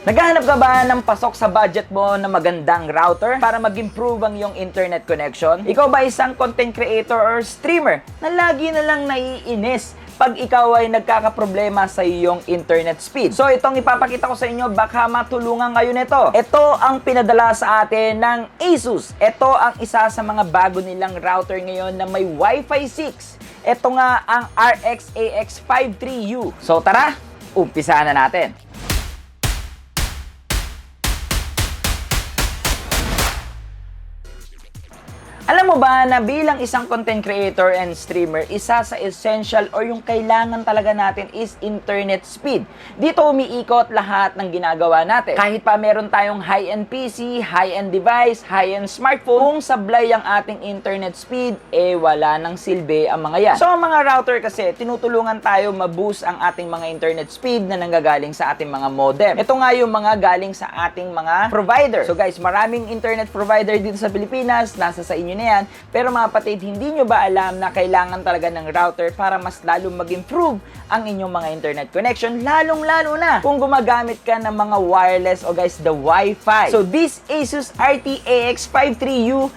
Naghahanap ka ba ng pasok sa budget mo na magandang router para mag-improve ang iyong internet connection? Ikaw ba isang content creator or streamer na lagi na lang naiinis pag ikaw ay nagkakaproblema sa iyong internet speed? So itong ipapakita ko sa inyo, baka matulungan kayo nito. Ito ang pinadala sa atin ng Asus. Ito ang isa sa mga bago nilang router ngayon na may Wi-Fi 6. Ito nga ang RX AX53U. So tara, umpisahan na natin. Alam mo ba na bilang isang content creator and streamer, isa sa essential or yung kailangan talaga natin is internet speed. Dito umiikot lahat ng ginagawa natin. Kahit pa meron tayong high-end PC, high-end device, high-end smartphone, kung sablay ang ating internet speed, wala nang silbi ang mga yan. So ang mga router kasi, tinutulungan tayo ma-boost ang ating mga internet speed na nanggagaling sa ating mga modem. Ito nga yung mga galing sa ating mga provider. So guys, maraming internet provider dito sa Pilipinas, nasa sa inyo na yan. Pero mga kapatid, hindi nyo ba alam na kailangan talaga ng router para mas lalo mag-improve ang inyong mga internet connection, lalong-lalo na kung gumagamit ka ng mga wireless o guys, the Wi-Fi. So this Asus RTX 53U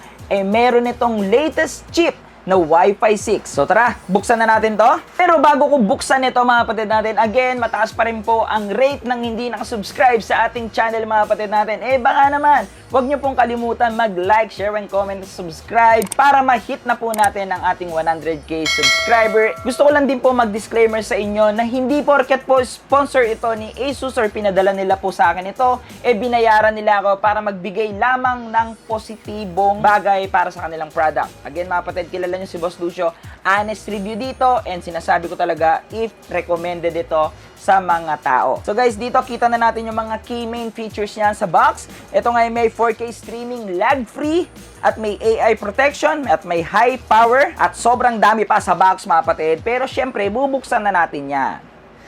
meron itong latest chip na Wi-Fi 6. So tara, buksan na natin to. Pero bago ko buksan ito mga kapatid natin, again, mataas pa rin po ang rate ng hindi nakasubscribe sa ating channel mga kapatid natin. Baka naman, huwag nyo pong kalimutan mag-like, share, and comment, subscribe para ma-hit na po natin ang ating 100k subscriber. Gusto ko lang din po mag-disclaimer sa inyo na hindi porket po sponsor ito ni Asus or pinadala nila po sa akin ito, binayaran nila ako para magbigay lamang ng positibong bagay para sa kanilang product. Again mga kapatid, kilala nyo si Boss Lucio, honest review dito, and sinasabi ko talaga if recommended ito sa mga tao. So guys, dito kita na natin yung mga key main features niyan sa box. Ito nga may 4K streaming lag-free at may AI protection at may high power at sobrang dami pa sa box mga kapatid. Pero syempre, bubuksan na natin yan.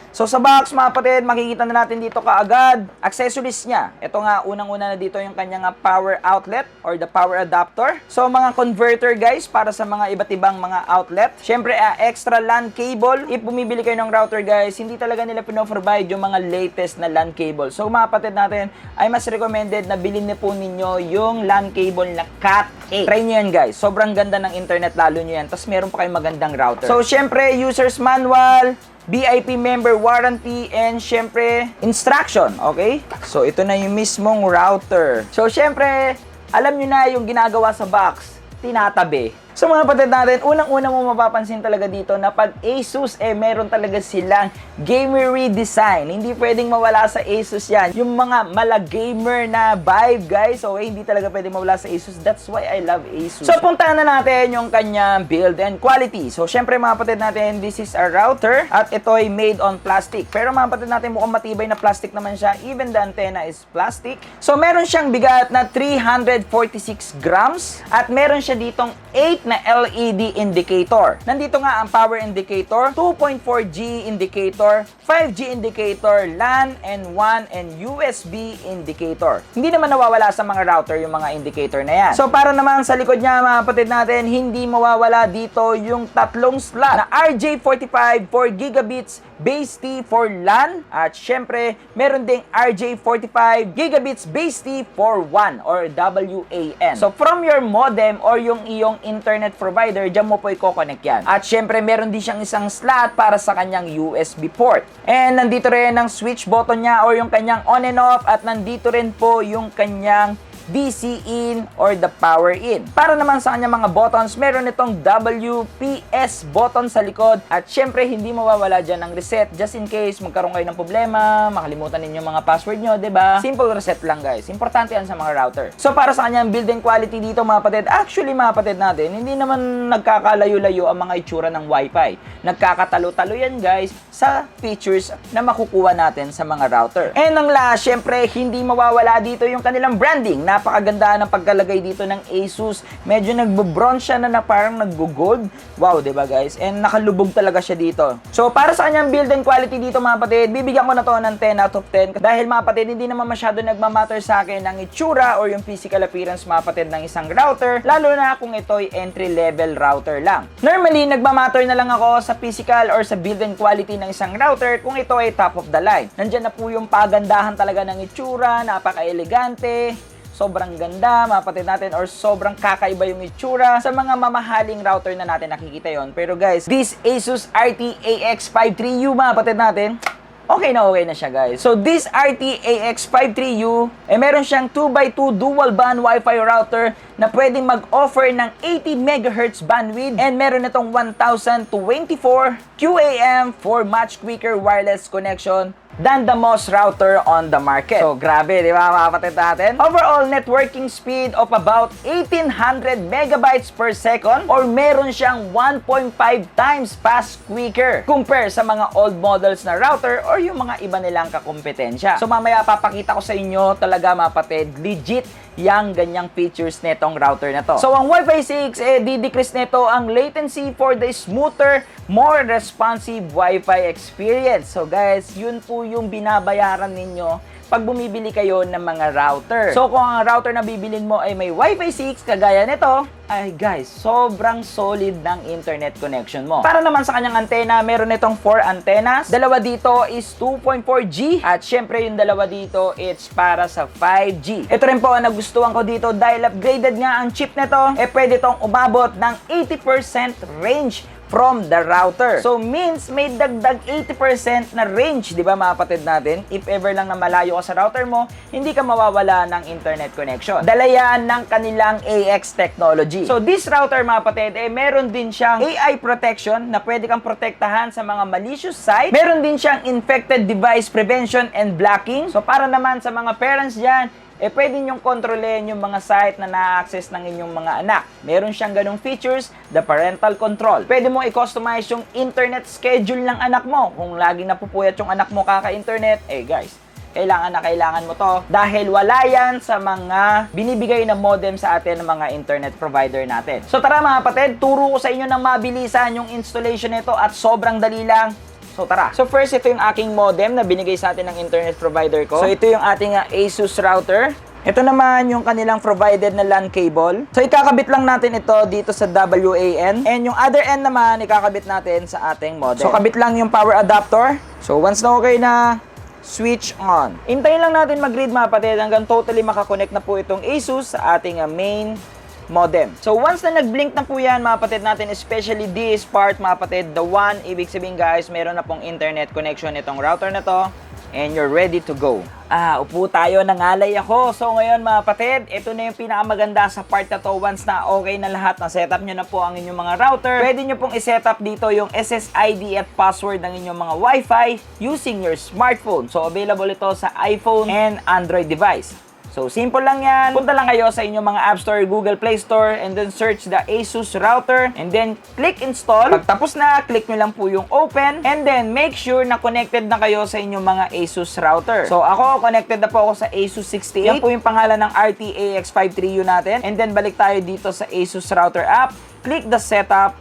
So sa box mga kapatid, makikita na natin dito kaagad accessories niya. Ito nga, unang-una na dito yung kanyang power outlet or the power adapter. So mga converter guys, para sa mga iba't ibang mga outlet. Syempre, extra LAN cable. If bumibili kayo ng router guys, hindi talaga nila pinoprovide yung mga latest na LAN cable. So mga kapatid natin, ay mas recommended na bilhin na po ninyo yung LAN cable na Cat8. Try nyo yan guys. Sobrang ganda ng internet, lalo nyo yan. Tapos meron pa kayong magandang router. So syempre, user's manual, VIP member warranty, and syempre, instruction, okay? So, ito na yung mismong router. So, syempre, alam nyo na yung ginagawa sa box, tinatabi. So mga kapatid natin, unang-una mo mapapansin talaga dito na pag Asus, meron talaga silang gamery design. Hindi pwedeng mawala sa Asus yan. Yung mga mala-gamer na vibe, guys, hindi talaga pwedeng mawala sa Asus. That's why I love Asus. So puntahan na natin yung kanyang build and quality. So syempre mga kapatid natin, this is a router at ito ay made on plastic. Pero mga kapatid natin, mukhang matibay na plastic naman siya. Even the antenna is plastic. So meron siyang bigat na 346 grams at meron siya ditong 8 na LED indicator. Nandito nga ang power indicator, 2.4G indicator, 5G indicator, LAN, and 1 and USB indicator. Hindi naman nawawala sa mga router yung mga indicator na yan. So para naman sa likod niya mga kapatid natin, hindi mawawala dito yung tatlong slot na RJ45 for gigabits, base T for LAN, at syempre meron ding RJ45 gigabits base T for WAN or WAN. So from your modem or yung iyong internet provider, dyan mo po i-connect yan. At syempre, meron din siyang isang slot para sa kanyang USB port. And nandito rin ang switch button niya or yung kanyang on and off, at nandito rin po yung kanyang DC in or the power in. Para naman sa kanyang mga buttons, meron itong WPS button sa likod, at syempre hindi mawawala dyan ang reset just in case magkaroon kayo ng problema, makalimutan ninyo mga password nyo, diba? Simple reset lang guys. Importante yan sa mga router. So para sa kanyang build and quality dito mga kapatid, actually mga kapatid natin, hindi naman nagkakalayo-layo ang mga itsura ng Wi-Fi. Nagkakatalo-talo yan guys sa features na makukuha natin sa mga router. And ang last, syempre hindi mawawala dito yung kanilang branding na napakaganda ng pagkalagay dito ng Asus. Medyo nagbo-bronze siya na parang naggo-gold. Wow, 'di ba guys? And nakalubog talaga siya dito. So para sa kanyang build and quality dito mga kapatid, bibigyan ko na to ng 10 out of 10 dahil mga kapatid, hindi naman masyado nagmamatter sa akin ang itsura or yung physical appearance mga kapatid ng isang router, lalo na kung ito'y entry level router lang. Normally, nagmamatter na lang ako sa physical or sa build and quality ng isang router kung ito ay top of the line. Nandyan na po yung pagandahan talaga ng itsura, napaka-elegante, sobrang ganda, mapatid natin, or sobrang kakaiba yung itsura sa mga mamahaling router na natin nakikita yon. Pero guys, this Asus RTAX53U, mapatid natin, okay na siya guys. So this RTAX53U, meron siyang 2x2 dual band Wi-Fi router na pwedeng mag-offer ng 80 MHz bandwidth, and meron itong 1024 QAM for much quicker wireless connection than the most router on the market. So, grabe, di ba mga kapatid natin? Overall networking speed of about 1800 megabytes per second, or meron siyang 1.5 times fast quicker compare sa mga old models na router or yung mga iba nilang kakompetensya. So, mamaya papakita ko sa inyo talaga mga kapatid, legit yung ganyang features netong router na to. So, ang Wi-Fi 6, di-decrease nito ang latency for the smoother, more responsive Wi-Fi experience. So, guys, yun po yung binabayaran ninyo pag bumibili kayo ng mga router. So, kung ang router na bibilin mo ay may Wi-Fi 6, kagaya nito, ay guys, sobrang solid ng internet connection mo. Para naman sa kanyang antena, meron itong 4 antennas. Dalawa dito is 2.4G, at syempre yung dalawa dito, it's para sa 5G. Ito rin po ang nagustuhan ko dito dahil upgraded nga ang chip nito, pwede itong umabot ng 80% range from the router. So, means may dagdag 80% na range, di ba mga kapatid natin? If ever lang na malayo ka sa router mo, hindi ka mawawala ng internet connection. Dala yan ng kanilang AX technology. So, this router mga kapatid, meron din siyang AI protection na pwede kang protektahan sa mga malicious site. Meron din siyang infected device prevention and blocking. So, para naman sa mga parents dyan, pwede nyong kontrolin yung mga site na na-access ng inyong mga anak. Meron siyang ganung features, the parental control. Pwede mo i-customize yung internet schedule ng anak mo. Kung laging napupuyat yung anak mo kaka-internet, guys, kailangan mo to dahil wala yan sa mga binibigay na modem sa atin ng mga internet provider natin. So tara mga kapatid, turo ko sa inyo ng mabilisan yung installation nito at sobrang dali lang. So tara. So first, ito yung aking modem na binigay sa atin ng internet provider ko. So ito yung ating Asus router. Ito naman yung kanilang provided na LAN cable. So ikakabit lang natin ito dito sa WAN. And yung other end naman, ikakabit natin sa ating modem. So kabit lang yung power adapter. So once na okay na, switch on. Hintayin lang natin mag-read mga kapatid hanggang totally makakonect na po itong Asus sa ating main modem. So once na nag-blink na po yan mga kapatid natin, especially this part mga kapatid, the one, ibig sabihin guys, meron na pong internet connection itong router na to, and you're ready to go. Upo tayo, nangalay ako. So ngayon mga kapatid, ito na yung pinakamaganda sa part na to. Once na okay na lahat, na setup nyo na po ang inyong mga router, pwede nyo pong isetup dito yung SSID at password ng inyong mga Wi-Fi using your smartphone. So available ito sa iPhone and Android device. So, simple lang yan. Punta lang kayo sa inyong mga App Store, Google Play Store, and then search the Asus router, and then click install. Pag tapos na, click nyo lang po yung open, and then make sure na connected na kayo sa inyong mga Asus router. So, ako, connected na po ako sa Asus 68. Yan po yung pangalan ng RTAX53U natin. And then, balik tayo dito sa Asus router app. Click the setup,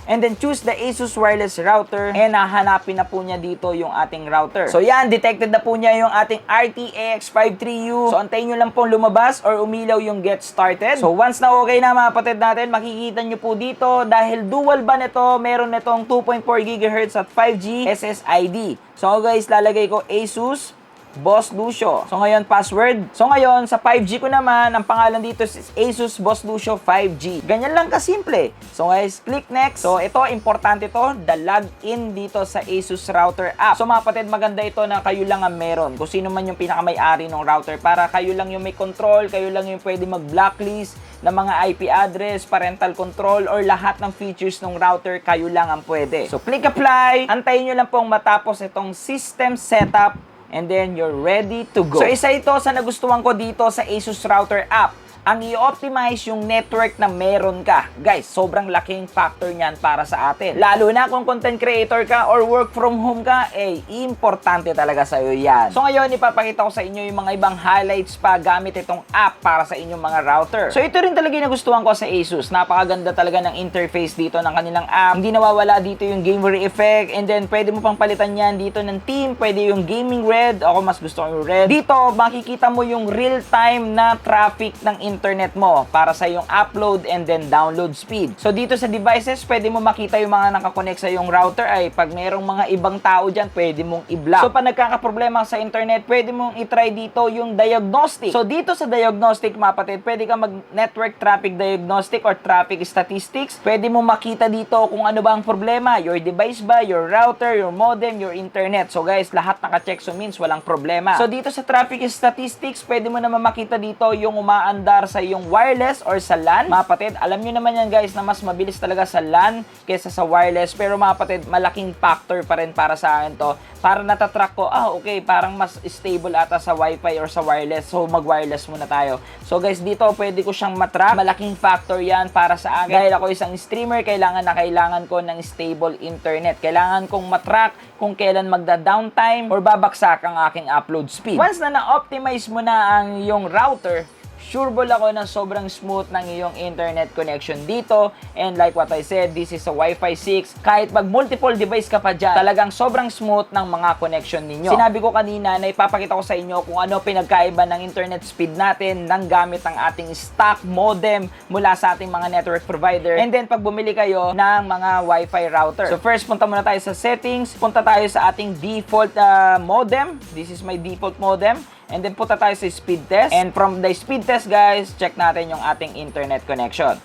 and then choose the Asus wireless router, and hahanapin na po niya dito yung ating router. So yan, detected na po niya yung ating RTAX53U. So antayin nyo lang pong lumabas or umilaw yung get started. So once na okay na mga kapatid natin, makikita nyo po dito, dahil dual ba nito, meron nitong 2.4 GHz at 5G SSID. So guys, lalagay ko Asus Boss Lucio. So ngayon, password. So ngayon, sa 5G ko naman, ang pangalan dito is Asus Boss Lucio 5G. Ganyan lang kasimple. So guys, click next. So ito, importante to, the login dito sa Asus router app. So mga kapatid, maganda ito na kayo lang ang meron. Kung sino man yung pinakamay-ari ng router, para kayo lang yung may control, kayo lang yung pwede mag-blacklist ng mga IP address, parental control, or lahat ng features ng router, kayo lang ang pwede. So click apply. Antayin nyo lang pong matapos itong system setup, and then you're ready to go. So isa ito sa nagustuhan ko dito sa Asus router app. ang i-optimize yung network na meron ka. Guys, sobrang laking factor niyan para sa atin. Lalo na kung content creator ka or work from home ka, importante talaga sa'yo yan. So ngayon, ipapakita ko sa inyo yung mga ibang highlights pa gamit itong app para sa inyong mga router. So ito rin talaga yung nagustuhan ko sa ASUS. Napakaganda talaga ng interface dito ng kanilang app. Hindi nawawala dito yung gamer effect, and then pwede mo pang palitan yan dito ng theme. Pwede yung gaming red. Ako mas gusto ko yung red. Dito, makikita mo yung real-time na traffic ng internet mo para sa yung upload and then download speed. So dito sa devices, pwede mo makita yung mga nakakonect sa yung router. Ay pag merong mga ibang tao dyan, pwede mong i-block. So pag nagkakaproblema sa internet, pwede mong i-try dito yung diagnostic. So dito sa diagnostic, mga kapatid, pwede ka mag-network traffic diagnostic or traffic statistics. Pwede mo makita dito kung ano ba ang problema. Your device ba, your router, your modem, your internet. So guys, lahat naka-check, so means walang problema. So dito sa traffic statistics, pwede mo naman makita dito yung umaandar sa yung wireless or sa LAN. Mga kapatid, alam nyo naman yan guys na mas mabilis talaga sa LAN kesa sa wireless. Pero mga kapatid, malaking factor pa rin para sa akin to. Para natatrack ko, okay, parang mas stable ata sa Wi-Fi or sa wireless. So mag-wireless muna tayo. So guys, dito pwede ko siyang matrack. Malaking factor yan para sa akin. Dahil ako isang streamer, kailangan ko ng stable internet. Kailangan kong matrack kung kailan magda-downtime or babaksak ang aking upload speed. Once na na-optimize mo na ang iyong router, sureball ako na sobrang smooth ng iyong internet connection dito. And like what I said, this is a Wi-Fi 6. Kahit mag multiple device ka pa dyan, talagang sobrang smooth ng mga connection ninyo. Sinabi ko kanina na ipapakita ko sa inyo kung ano pinagkaiba ng internet speed natin nang gamit ang ating stock modem mula sa ating mga network provider. And then pag bumili kayo ng mga Wi-Fi router. So first, punta muna tayo sa settings. Punta tayo sa ating default modem. This is my default modem. And then punta tayo sa speed test. And from the speed test guys, check natin yung ating internet connection.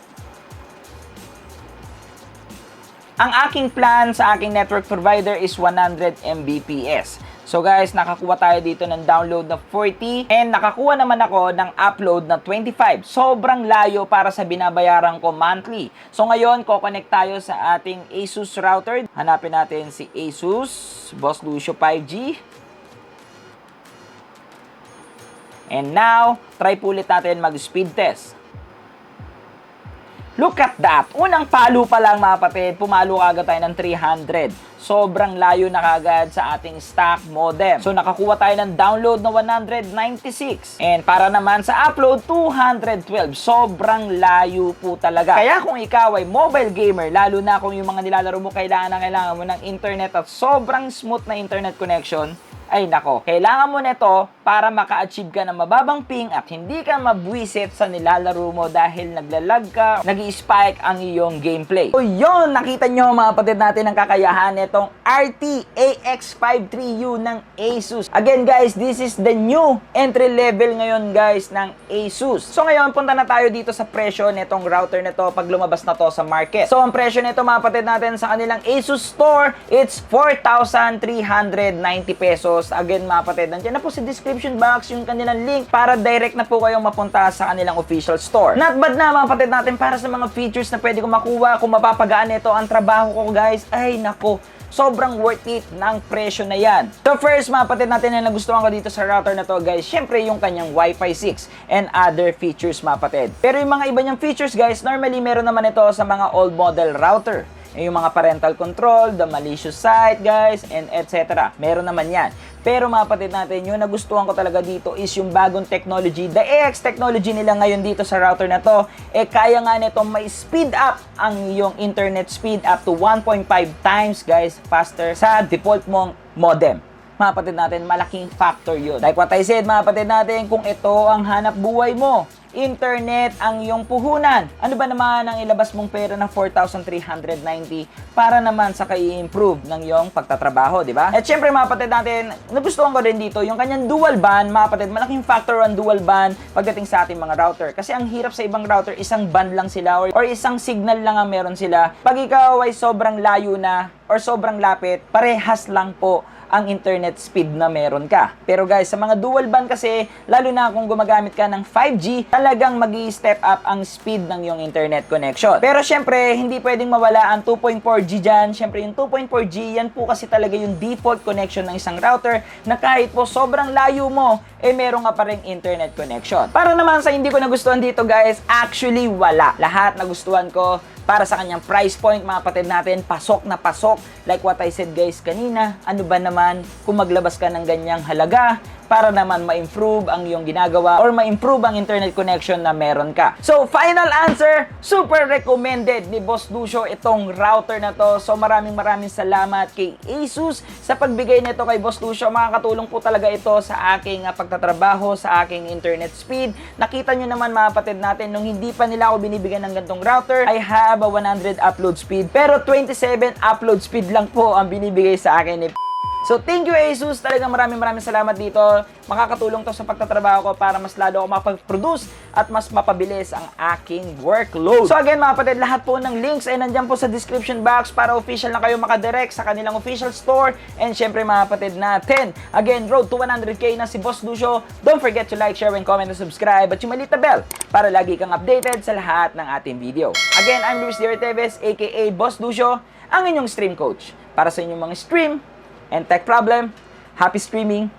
Ang aking plan sa aking network provider is 100 Mbps. So guys, nakakuha tayo dito ng download na 40 and nakakuha naman ako ng upload na 25. Sobrang layo para sa binabayaran ko monthly. So ngayon, ko-connect tayo sa ating ASUS router. Hanapin natin si ASUS Boss Lucio 5G. And now, try po ulit natin mag-speed test. Look at that! Unang palo pa lang mga kapatid, pumalo agad tayo ng 300. Sobrang layo na kagad sa ating stock modem. So nakakuha tayo ng download na 196. And para naman sa upload, 212. Sobrang layo po talaga. Kaya kung ikaw ay mobile gamer, lalo na kung yung mga nilalaro mo kailangan mo ng internet at sobrang smooth na internet connection, ay nako, kailangan mo nito para maka-achieve ka ng mababang ping at hindi ka mabwisit sa nilalaro mo dahil naglalag ka, nag-i-spike ang iyong gameplay. So yun, nakita nyo mga kapatid natin ang kakayahan nitong RT AX53U ng ASUS. Again guys, this is the new entry level ngayon guys ng ASUS. So ngayon, punta na tayo dito sa presyo nitong router nito pag lumabas na to sa market. So ang presyo nito mga kapatid natin sa kanilang ASUS store, it's 4,390 pesos. Again mga kapatid, nandiyan na po sa description box yung kanilang link para direct na po kayong mapunta sa kanilang official store. Not bad na mga kapatid natin para sa mga features na pwede kong makuha kung mapapagaan ito ang trabaho ko guys. Ay nako, sobrang worth it ng presyo na yan. So first mga kapatid natin na nagustuhan ko dito sa router na to guys, syempre yung kanyang Wi-Fi 6 and other features mga kapatid. Pero yung mga iba niyang features guys, normally meron naman ito sa mga old model router. Yung mga parental control, the malicious site guys, and etc. Meron naman yan. Pero mga kapatid natin, yung nagustuhan ko talaga dito is yung bagong technology. The AX technology nila ngayon dito sa router na to, kaya nga nito may speed up ang yung internet speed up to 1.5 times guys faster sa default mong modem. Mga kapatid natin, malaking factor yun. Like what I said mga kapatid natin, kung ito ang hanap buhay mo, internet ang iyong puhunan, ano ba naman ang ilabas mong pera ng 4,390 para naman sa kai-improve ng iyong pagtatrabaho, di ba? At syempre mga kapatid natin, nagustuhan ko din dito yung kanyang dual band. Mga kapatid, malaking factor ang dual band pagdating sa ating mga router. Kasi ang hirap sa ibang router, isang band lang sila or isang signal lang ang meron sila. Pag ikaw ay sobrang layo na or sobrang lapit, parehas lang po ang internet speed na meron ka. Pero guys, sa mga dual band kasi, lalo na kung gumagamit ka ng 5G, talagang mag-i-step up ang speed ng iyong internet connection. Pero syempre, hindi pwedeng mawala ang 2.4G dyan. Syempre, yung 2.4G, yan po kasi talaga yung default connection ng isang router na kahit po sobrang layo mo, meron ka pa rin internet connection. Para naman sa hindi ko nagustuhan dito guys, actually wala. Lahat nagustuhan ko para sa kanyang price point, mga kapatid natin, pasok na pasok. Like what I said guys kanina, ano ba naman kung maglabas ka ng ganyang halaga para naman ma-improve ang iyong ginagawa or ma-improve ang internet connection na meron ka. So, final answer, super recommended ni Boss Lucio itong router na to. So, maraming salamat kay Asus sa pagbigay nito kay Boss Lucio. Makakatulong po talaga ito sa aking pagtatrabaho, sa aking internet speed. Nakita nyo naman mga kapatid natin, nung hindi pa nila ako binibigyan ng gantong router, I have a 100 upload speed. Pero 27 upload speed lang po ang binibigay sa akin ni So, thank you Asus. Talagang maraming salamat dito. Makakatulong to sa pagtatrabaho ko para mas lalo ako makapag-produce at mas mapabilis ang aking workload. So again mga kapatid, lahat po ng links ay nandyan po sa description box para official na kayo makadirect sa kanilang official store. And syempre mga kapatid natin, again, road to 100k na si Boss Lucio. Don't forget to like, share, and comment, and subscribe at yung maliit na bell para lagi kang updated sa lahat ng ating video. Again, I'm Luis Teves, aka Boss Lucio, ang inyong stream coach. Para sa inyong mga stream and tech problem, happy streaming!